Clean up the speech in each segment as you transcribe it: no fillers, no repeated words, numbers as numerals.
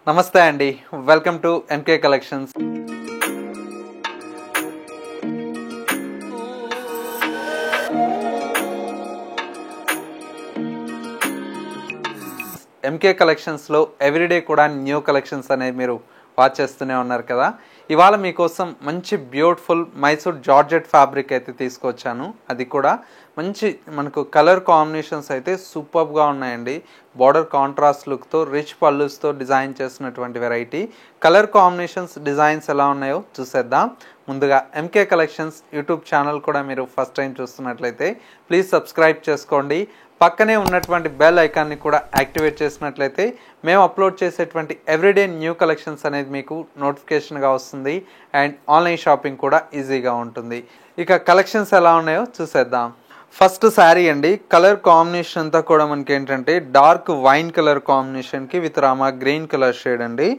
నమస్తే అండి, welcome to MK collections. MK కలెక్షన్స్లో ఎవ్రీడే కూడా న్యూ కలెక్షన్స్ అనేది మీరు వాచ్ చేస్తూనే ఉన్నారు కదా. ఇవాళ మీకోసం మంచి బ్యూటిఫుల్ మైసూర్ జార్జెట్ ఫ్యాబ్రిక్ అయితే తీసుకొచ్చాను. అది కూడా మంచి మనకు కలర్ కాంబినేషన్స్ అయితే సూపర్గా ఉన్నాయండి. బార్డర్ కాంట్రాస్ట్ లుక్తో రిచ్ పళ్ళుస్తో డిజైన్ చేసినటువంటి వెరైటీ. కలర్ కాంబినేషన్స్ డిజైన్స్ ఎలా ఉన్నాయో చూసేద్దాం. ముందుగా ఎంకే కలెక్షన్స్ యూట్యూబ్ ఛానల్ కూడా మీరు ఫస్ట్ టైం చూస్తున్నట్లయితే ప్లీజ్ సబ్స్క్రైబ్ చేసుకోండి. పక్కనే ఉన్నటువంటి బెల్ ఐకాన్ని కూడా యాక్టివేట్ చేసినట్లయితే మేము అప్లోడ్ చేసేటువంటి ఎవ్రీడే న్యూ కలెక్షన్స్ అనేది మీకు నోటిఫికేషన్గా వస్తుంది అండ్ ఆన్లైన్ షాపింగ్ కూడా ఈజీగా ఉంటుంది. ఇక కలెక్షన్స్ ఎలా ఉన్నాయో చూసేద్దాం. ఫస్ట్ శారీ అండి. కలర్ కాంబినేషన్ అంతా కూడా మనకి ఏంటంటే డార్క్ వైన్ కలర్ కాంబినేషన్కి with Rama green colour shade అండి.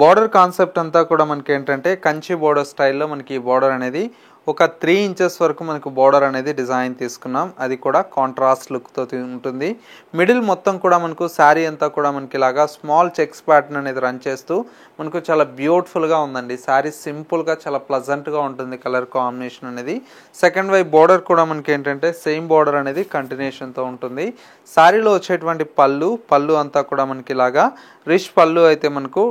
బార్డర్ కాన్సెప్ట్ అంతా కూడా మనకి ఏంటంటే కంచి బార్డర్ స్టైల్లో మనకి ఈ బార్డర్ అనేది ఒక 3 ఇంచెస్ వరకు మనకు బార్డర్ అనేది డిజైన్ తీసుకున్నాం. అది కూడా కాంట్రాస్ట్ లుక్తో ఉంటుంది. మిడిల్ మొత్తం కూడా మనకు శారీ అంతా కూడా మనకి ఇలాగా స్మాల్ చెక్స్ ప్యాటర్న్ అనేది రన్ చేస్తూ మనకు చాలా బ్యూటిఫుల్గా ఉందండి. శారీ సింపుల్గా చాలా ప్లజెంట్గా ఉంటుంది కలర్ కాంబినేషన్ అనేది. సెకండ్ వైపు బార్డర్ కూడా మనకి ఏంటంటే సేమ్ బార్డర్ అనేది కంటిన్యూషన్తో ఉంటుంది. శారీలో వచ్చేటువంటి పళ్ళు అంతా కూడా మనకి ఇలాగా రిచ్ పళ్ళు అయితే మనకు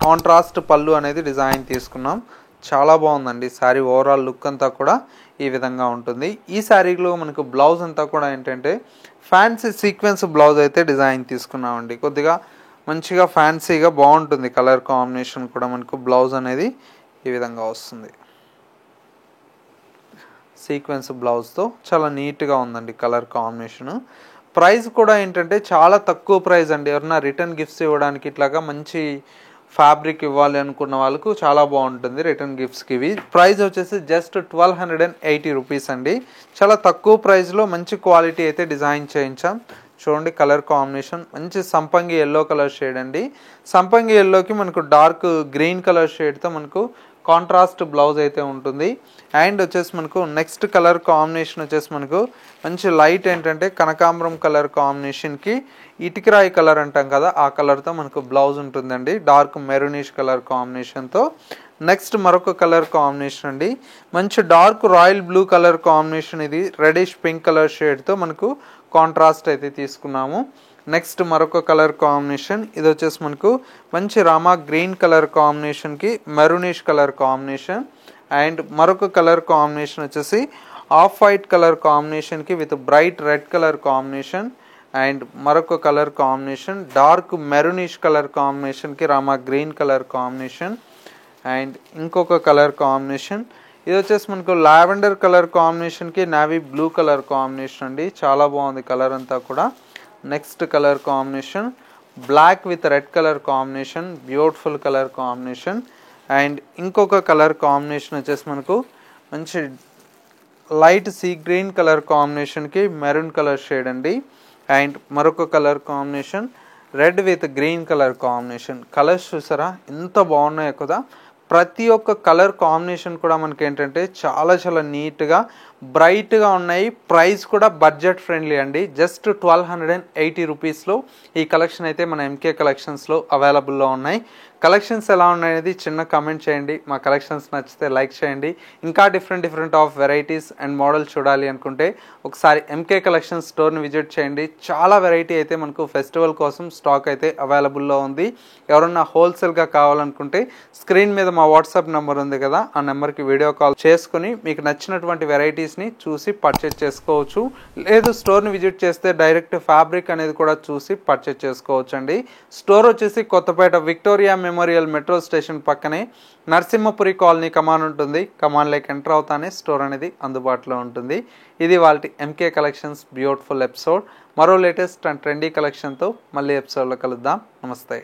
కాంట్రాస్ట్ పళ్ళు అనేది డిజైన్ తీసుకున్నాం. చాలా బాగుందండి. శారీ ఓవరాల్ లుక్ అంతా కూడా ఈ విధంగా ఉంటుంది. ఈ శారీలో మనకు బ్లౌజ్ అంతా కూడా ఏంటంటే ఫ్యాన్సీ సీక్వెన్స్ బ్లౌజ్ అయితే డిజైన్ తీసుకున్నామండి. కొద్దిగా మంచిగా ఫ్యాన్సీగా బాగుంటుంది. కలర్ కాంబినేషన్ కూడా మనకు బ్లౌజ్ అనేది ఈ విధంగా వస్తుంది. సీక్వెన్స్ బ్లౌజ్తో చాలా నీట్గా ఉందండి కలర్ కాంబినేషను. ప్రైస్ కూడా ఏంటంటే చాలా తక్కువ ప్రైస్ అండి. ఎవరైనా రిటర్న్ గిఫ్ట్స్ ఇవ్వడానికి ఇట్లాగా మంచి ఫ్యాబ్రిక్ ఇవ్వాలి అనుకున్న వాళ్ళకు చాలా బాగుంటుంది రిటర్న్ గిఫ్ట్స్కి. ఇవి ప్రైస్ వచ్చేసి జస్ట్ 1280 రూపీస్ అండి. చాలా తక్కువ ప్రైస్లో మంచి క్వాలిటీ అయితే డిజైన్ చేయించాం. చూడండి కలర్ కాంబినేషన్ మంచి సంపంగి ఎల్లో కలర్ షేడ్ అండి. సంపంగి ఎల్లోకి మనకు డార్క్ గ్రీన్ కలర్ షేడ్తో మనకు కాంట్రాస్ట్ బ్లౌజ్ అయితే ఉంటుంది. అండ్ వచ్చేసి మనకు నెక్స్ట్ కలర్ కాంబినేషన్ వచ్చేసి మనకు మంచి లైట్ ఏంటంటే కనకాంబరం కలర్ కాంబినేషన్కి ఇటుకరాయి కలర్ అంటాం కదా, ఆ కలర్తో మనకు బ్లౌజ్ ఉంటుందండి. డార్క్ మెరూనిష్ కలర్ కాంబినేషన్తో. నెక్స్ట్ మరొక కలర్ కాంబినేషన్ అండి. మంచి dark royal blue colour combination, ఇది రెడిష్ పింక్ కలర్ షేడ్తో మనకు కాంట్రాస్ట్ అయితే తీసుకున్నాము. నెక్స్ట్ మరొక కలర్ కాంబినేషన్, ఇది వచ్చేసి మనకు మంచి రామా గ్రీన్ కలర్ కాంబినేషన్కి మెరూనిష్ కలర్ కాంబినేషన్. అండ్ మరొక కలర్ కాంబినేషన్ వచ్చేసి ఆఫ్ వైట్ కలర్ కాంబినేషన్కి with bright red colour combination. And మరొక colour combination dark maroonish colour కాంబినేషన్కి Rama green colour combination. And ఇంకొక కలర్ కాంబినేషన్, ఇది వచ్చేసి మనకు లావెండర్ కలర్ కాంబినేషన్కి నావీ బ్లూ కలర్ కాంబినేషన్ అండి. చాలా బాగుంది కలర్ అంతా కూడా. Next colour combination black with red colour combination, beautiful colour combination. And ఇంకొక కలర్ కాంబినేషన్ వచ్చేసి మనకు మంచి లైట్ సీ గ్రీన్ కలర్ కాంబినేషన్కి మెరూన్ కలర్ షేడ్ అండి. అండ్ మరొక colour combination red with green colour combination. Colours చూసారా ఎంత బాగున్నాయో కదా. ప్రతి ఒక్క కలర్ కాంబినేషన్ కూడా మనకి ఏంటంటే చాలా చాలా నీట్గా బ్రైట్గా ఉన్నాయి. ప్రైస్ కూడా బడ్జెట్ ఫ్రెండ్లీ అండి. జస్ట్ 1280 రూపీస్లో ఈ కలెక్షన్ అయితే మన ఎంకే కలెక్షన్స్లో అవైలబుల్లో ఉన్నాయి. కలెక్షన్స్ ఎలా ఉన్నాయనేది చిన్న కామెంట్ చేయండి. మా కలెక్షన్స్ నచ్చితే లైక్ చేయండి. ఇంకా different of varieties and models చూడాలి అనుకుంటే ఒకసారి ఎంకే కలెక్షన్ స్టోర్ని విజిట్ చేయండి. చాలా వెరైటీ అయితే మనకు ఫెస్టివల్ కోసం స్టాక్ అయితే అవైలబుల్లో ఉంది. ఎవరన్నా హోల్సేల్గా కావాలనుకుంటే స్క్రీన్ మీద మా వాట్సాప్ నెంబర్ ఉంది కదా, ఆ నెంబర్కి వీడియో కాల్ చేసుకుని మీకు నచ్చినటువంటి వెరైటీస్ని చూసి పర్చేజ్ చేసుకోవచ్చు. లేదు స్టోర్ని విజిట్ చేస్తే డైరెక్ట్ ఫ్యాబ్రిక్ అనేది కూడా చూసి పర్చేజ్ చేసుకోవచ్చు అండి. స్టోర్ వచ్చేసి Kothapet Victoria Memorial metro station పక్కనే నరసింహపురి కాలనీ కమాన్ ఉంటుంది. కమాన్లోకి ఎంటర్ అవుతానే స్టోర్ అనేది అందుబాటులో ఉంటుంది. ఇది వాళ్ళ ఎంకే కలెక్షన్స్ బ్యూటిఫుల్ ఎపిసోడ్. మరో లేటెస్ట్ అండ్ ట్రెండీ కలెక్షన్తో మళ్ళీ ఎపిసోడ్లో కలుద్దాం. నమస్తే.